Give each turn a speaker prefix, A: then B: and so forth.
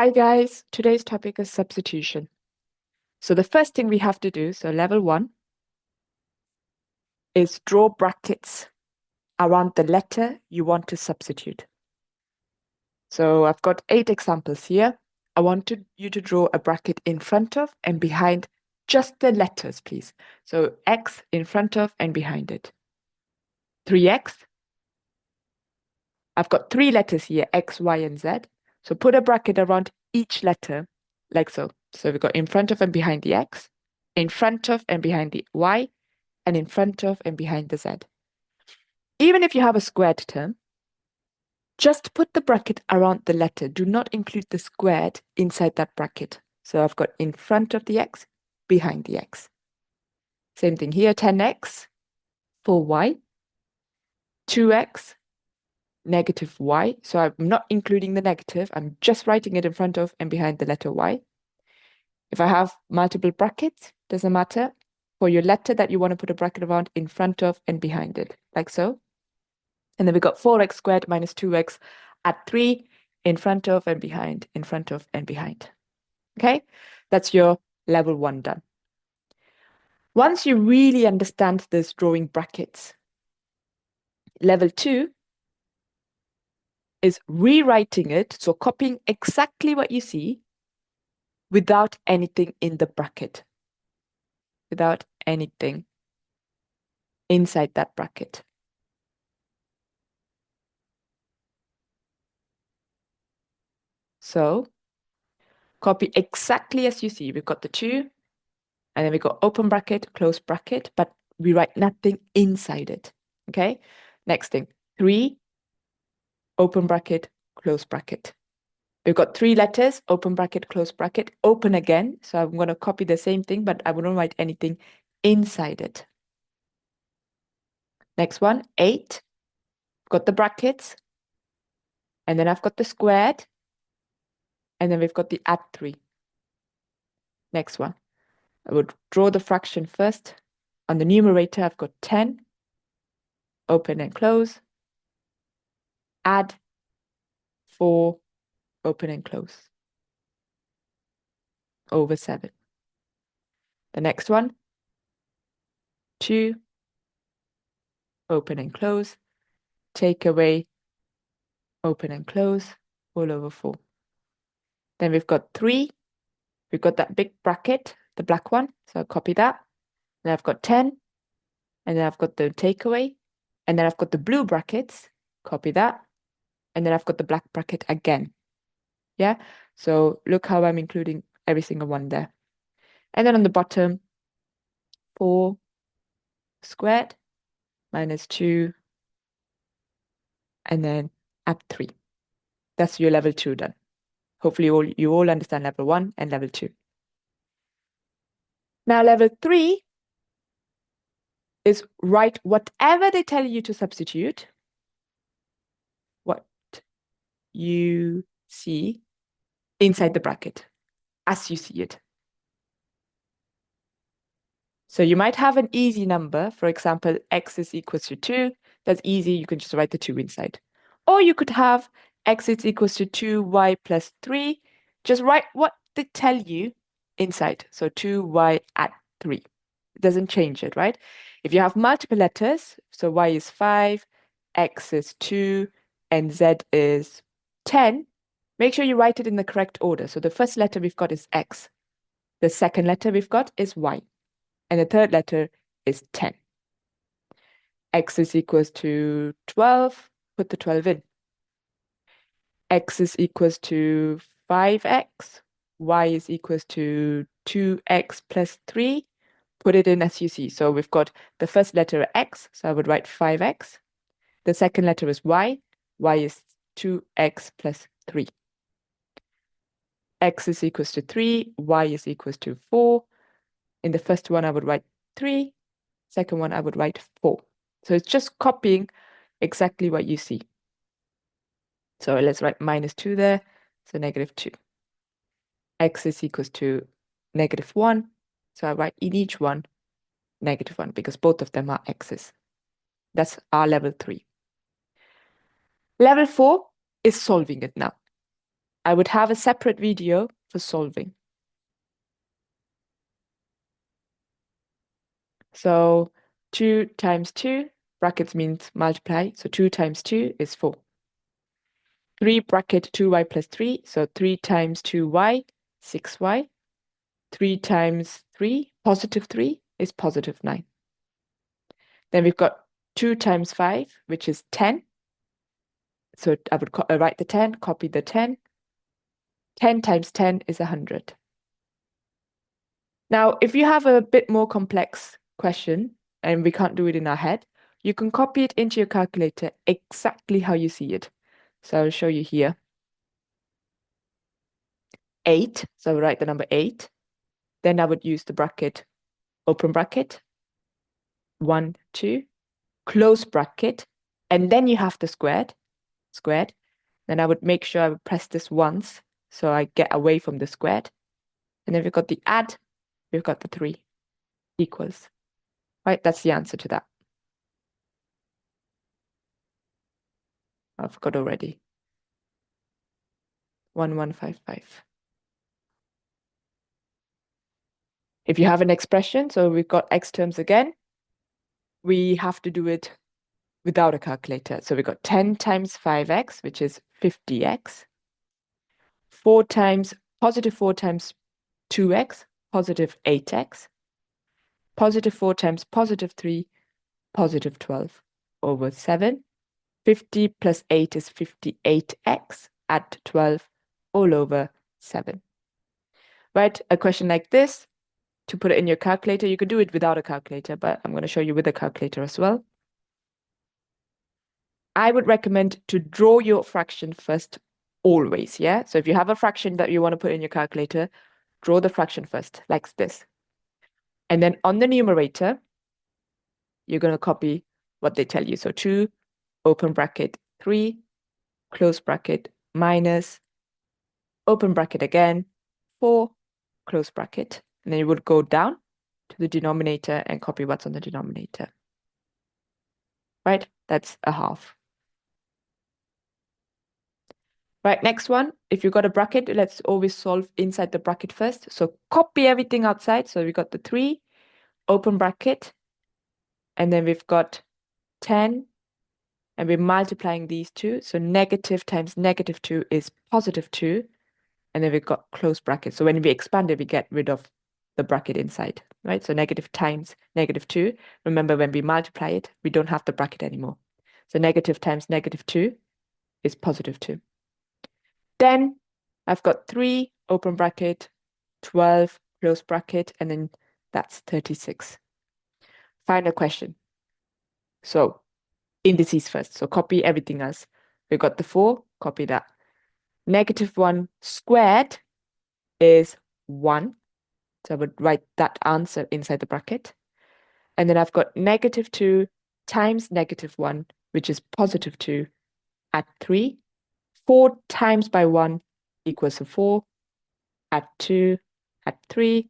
A: Hi guys, today's topic is substitution. So the first thing we have to do, so level 1, is draw brackets around the letter you want to substitute. So I've got 8 examples here. I want you to draw a bracket in front of and behind just the letters, please. So X in front of and behind it. 3X. I've got 3 letters here, X, Y, and Z. So put a bracket around each letter, like so. So we've got in front of and behind the X, in front of and behind the Y, and in front of and behind the Z. Even if you have a squared term, just put the bracket around the letter. Do not include the squared inside that bracket. So I've got in front of the X, behind the X. Same thing here, 10X, 4Y, 2X, negative Y. So I'm not including the negative. I'm just writing it in front of and behind the letter Y. If I have multiple brackets, doesn't matter. For your letter that you want to put a bracket around, in front of and behind it, like so. And then we got 4x squared minus 2x at 3, in front of and behind, in front of and behind. Okay, that's your level 1 done. Once you really understand this drawing brackets, level 2 is rewriting it, so copying exactly what you see without anything in the bracket, without anything inside that bracket. So copy exactly as you see. We've got the 2, and then we got open bracket, close bracket, but we write nothing inside it. Okay, next thing, 3, open bracket, close bracket. We've got 3 letters, open bracket, close bracket, open again. So I'm going to copy the same thing, but I wouldn't write anything inside it. Next one, 8, got the brackets, and then I've got the squared, and then we've got the add 3. Next one, I would draw the fraction first. On the numerator, I've got 10, open and close, add 4, open and close, over 7. The next one, 2, open and close, take away, open and close, all over 4. Then we've got 3, we've got that big bracket, the black one, so I'll copy that. Then I've got 10, and then I've got the takeaway, and then I've got the blue brackets, copy that, and then I've got the black bracket again. Yeah, so look how I'm including every single one there. And then on the bottom, 4 squared minus 2, and then add 3. That's your level 2 done. Hopefully you all understand level 1 and level 2. Now level 3 is write whatever they tell you to substitute, what you see inside the bracket, as you see it. So you might have an easy number, for example, x is equals to 2. That's easy, you can just write the 2 inside. Or you could have x is equals to 2y plus 3. Just write what they tell you inside. So 2y at 3. It doesn't change it, right? If you have multiple letters, so y is 5, x is 2, and z is 10, make sure you write it in the correct order. So the first letter we've got is x. The second letter we've got is y. And the third letter is 10. X is equals to 12, put the 12 in. X is equals to 5x, y is equals to 2x plus 3, put it in as you see. So we've got the first letter x, so I would write 5x. The second letter is y is 2x plus 3. X is equals to 3, y is equals to 4. In the first one, I would write 3. Second one, I would write 4. So it's just copying exactly what you see. So let's write minus 2 there, so negative 2. X is equals to negative 1. So I write in each one negative 1 because both of them are x's. That's our level 3. Level 4 is solving it now. I would have a separate video for solving. So 2 times 2, brackets means multiply. So 2 times 2 is 4. 3 bracket 2y plus 3. So 3 times 2y, 6y. 3 times 3, positive 3, is positive 9. Then we've got 2 times 5, which is 10. So I would write the 10, copy the 10. 10 times 10 is 100. Now, if you have a bit more complex question and we can't do it in our head, you can copy it into your calculator exactly how you see it. So I'll show you here. 8, so I would write the number 8. Then I would use the bracket, open bracket, 1, 2, close bracket, and then you have the squared. Then I would make sure I would press this once so I get away from the squared. And then we've got the add, we've got the 3 equals. Right, that's the answer to that. I forgot already. 1155. If you have an expression, so we've got x terms again, we have to do it without a calculator. So we've got 10 times 5x, which is 50x. 4 times, positive 4 times 2x, positive 8x. Positive 4 times positive 3, positive 12 over 7. 50 plus 8 is 58x. Add 12 all over 7. Right, a question like this, to put it in your calculator, you could do it without a calculator, but I'm going to show you with a calculator as well. I would recommend to draw your fraction first, always, yeah? So if you have a fraction that you want to put in your calculator, draw the fraction first, like this. And then on the numerator, you're going to copy what they tell you. So 2, open bracket, 3, close bracket, minus, open bracket again, 4, close bracket. And then you would go down to the denominator and copy what's on the denominator. Right? That's a half. Right, next one. If you've got a bracket, let's always solve inside the bracket first. So copy everything outside. So we got the 3, open bracket, and then we've got 10, and we're multiplying these two. So negative times negative 2 is positive 2, and then we've got close bracket. So when we expand it, we get rid of the bracket inside, right? So negative times negative 2. Remember, when we multiply it, we don't have the bracket anymore. So negative times negative 2 is positive 2. Then I've got 3, open bracket, 12, close bracket, and then that's 36. Final question. So indices first. So copy everything else. We've got the 4, copy that. Negative 1 squared is 1. So I would write that answer inside the bracket. And then I've got negative 2 times negative 1, which is positive 2, at 3. 4 times by 1 equals to 4, add 2, add 3,